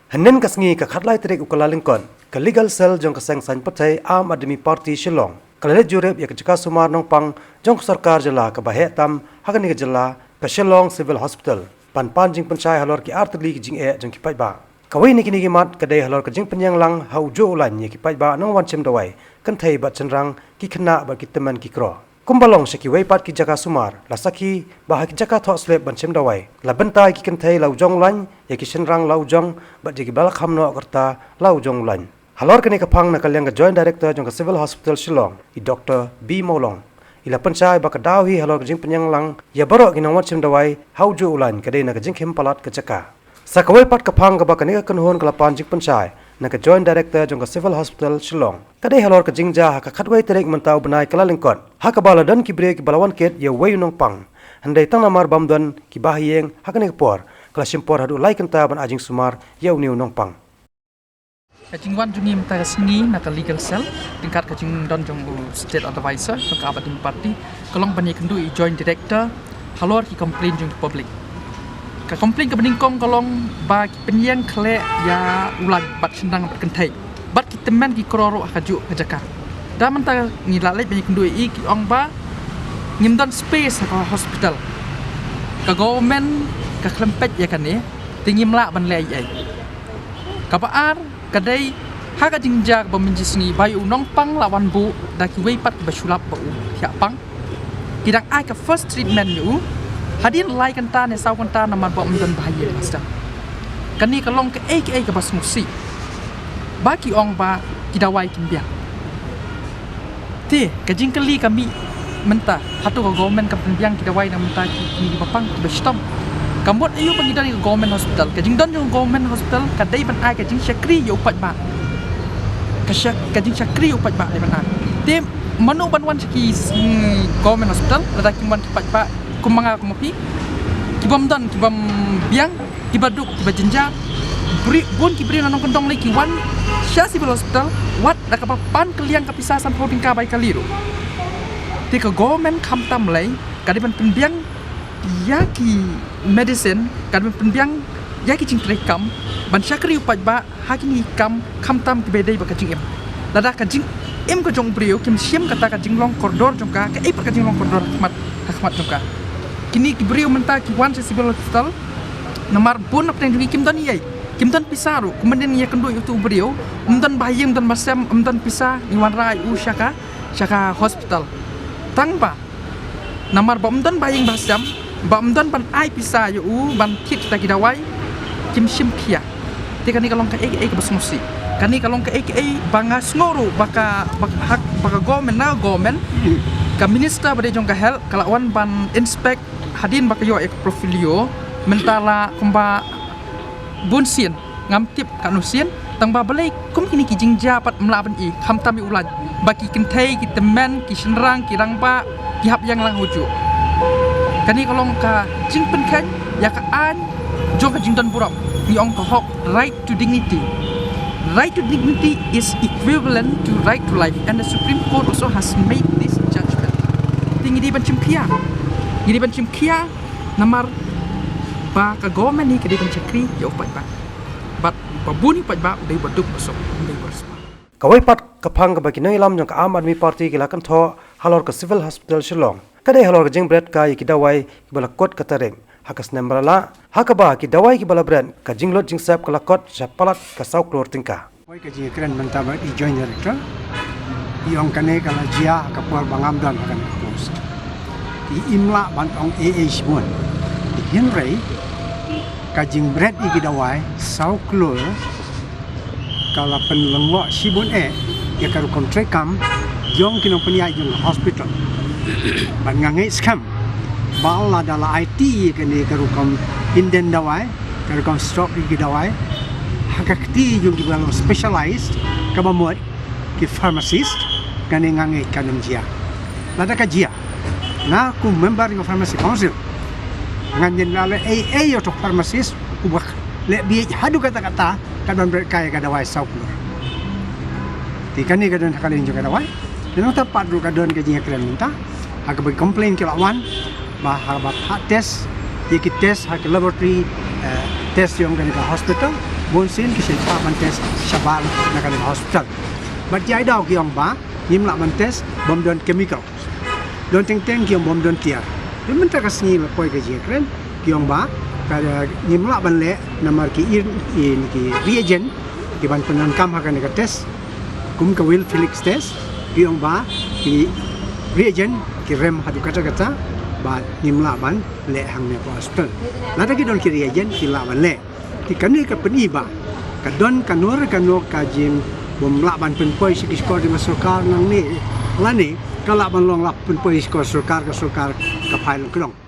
Henen kasngi ka khatlai trek ukala lingkon ka legal cell jong ka seng san patai Aam Aadmi Party Shillong kalale jurep ya ka jaka sumar nong pang jong sarkar jala ka bahe tam hagani ka jala ka Shillong Civil Hospital pan jing panchai halor ki artli ki jing e jong ki pai ba kawai ni kini mat ka dei halor ka jing penyang lang hau jo ulan ye ki pai ba nong wan chem dawai kan thai ba chenrang ki khna ba ki teman ki kro kumbalong shaki wei pat ki jaka sumar la saki ba ki jaka tho slep ban chem dawai la bentai ki kan thai lau jong lan ye ki chenrang lau jong ba ji ki bal kham no karta lau jong lan halor kini ka phang na kalyang ka joint director jong ka Civil Hospital Shillong i Dr. B Molong ila panchai ba ka dawi halor ka jing penyang lang ya baro ki nong wan chem dawai hau jo ulan ka dei na ka jing khem palat ka jaka sakawai pat ka phang ka ba ka ni ka kan hon ka pan jing panchai na ka joint director jong ka Civil Hospital Shillong kadai halor ka jingja ha ka khatwai terek mentau banai kala lingkon ha ka bala dan ki bre ki balawan ket ye wei nong pang handai tang namar bamdan ki bahieng ha ka ne por kala simpor hadu lai kanta ban ajing sumar ye uniu nong pang kajing wan jungi mta singi na ka legal cell tingkat kajing don jong state advisor to ka Aadmi Party kolong bani kendu i joint director halor ki complain jong public ka complain ka bening kong kolong ba ki penyang khle ya ulag bat sendang bat kentai bat kita men ki kroro akaju kajaka da menta ni lalai banyak kendui i ki ong ba ngimdan space ka hospital ka government ka klempet ya kan ni tingim la ban le ai ka baar kadai ha ka jingjak ba menjisni bayu nong pang lawan bu da ki wei pat ba sulap ba u ya pang kidang ai ka first treatment yu hadin lai kan ta ne saw kan ta na man ba mdan bahaya master kani ka long ka ai ka bas musi baki ong ba kidawai kimbiang te kajing kali kami menta hatu ka government ka kimbiang kidawai na menta ki bapang ki bestom kambot ayu bagi dari government hospital kajing don yung government hospital kadai ban ai kajing syakri yo pat ba kajing syakri yo pat ba ai ban ai te manu ban wan ki government hospital lada kimban pat ba kumanga kumapi kibam don kibam biang kibaduk kibajenja beri bun kibri nanong kentong lagi wan Syah Civil Hospital wat da kapapan kaliang kapisa san holding ka bai kaliru ti ka government kam tam lai kadi ban penbiang yaki medicine kadi ban penbiang yaki jing rekam ban syakri upat ba hakini kam tam ki bedai ba kajing em lada kajing em ko jong brio kim siam kata kajing long koridor jong ka ai per kajing long koridor hakmat jong ka kini ki brio menta ki wan Civil Hospital nomor bun apa yang kim dan yai kim dan pisaru kemudian ia kendui itu beliau dan bayang dan masam dan pisah iwan rai usyaka hospital tangpa namar bom dan bayang basam bom dan ban ai pisah yu ban kit kita kidawai kim sim kia tika ni kalong ka ai ka basmusi kani kalong ka ai bangas ngoru baka hak baka government na government ka minister bade jong ka health kalawan ban inspect hadin baka yo ek profilio mentala kumba bunsian ngamtip kanusian tangba balai kum kini ki jingja pat mlaban i kham tami ulan baki kentai ki temen ki senrang ki rangpa ki hap yang lang huju kani kolong ka jing penkan ya ka an jo ka jingdan burap ni ong ka hok right to dignity is equivalent to right to life and the Supreme Court also has made this judgment tinggi di bancim kia namar ba ka government ni kadi pencakri ya upat ba bat babuni pat ba dei baduk besok dei bersama kawai pat ka phang ka baki noi lam jong ka Aam Aadmi Party ki lakan tho halor ka Civil Hospital Shillong kadai halor ka jing bret ka ki dawai ki bala kot ka tareng hakas nembrala hakaba ki dawai ki bala brand ka jing lot jing sap ka lakot chapalat ka sau klor tingka wai ka jing kren menta ba i join director iong kane kala jia ka por bangam dan kan post i imla ban ong aa shmun yin rei kajing bread iki dawai sau klur kala penlengwa sibun ya karu kontrak kam jong kinong penia jong hospital ban ngangai scam bala dala IT kani karu kom inden dawai karu kom stop iki dawai hakakti jong kibalo specialized kabamot ki pharmacist kani ngangai kanan jia lada ka jia na ku member ng pharmacy council nganjen lale ai to pharmacist ubah le bi hadu kata-kata kadon berkaya kadawai sauklur tikani kadon hakalin juga kadawai dan tepat ru kadon gajinya kalian minta agak bagi komplain ke lawan bah test yaki test hak laboratory test yang kan ke hospital bonsen ki sen pa man tes shabal na kan hospital bat jai daw ki ong ba yim la man tes bom don chemical don teng teng ki ong bom don tiar men ta kasni la poi ka je kren ki ong ba ka yim la ban le namar ki in ki reagent ki ban penan kam ha kan ka tes kum ka will felix test ki ong ba ki reagent ki rem hadu kata kata ba nimla ban le hang ne hospital la ta ki don ki reagent ki la ban le ki kan ni ka peni ba ka don kanur kanok ka jim bom la ban pen poi si skor di masukar nang ni la ni ka la ban long la pen poi skor surkar ka phai long klong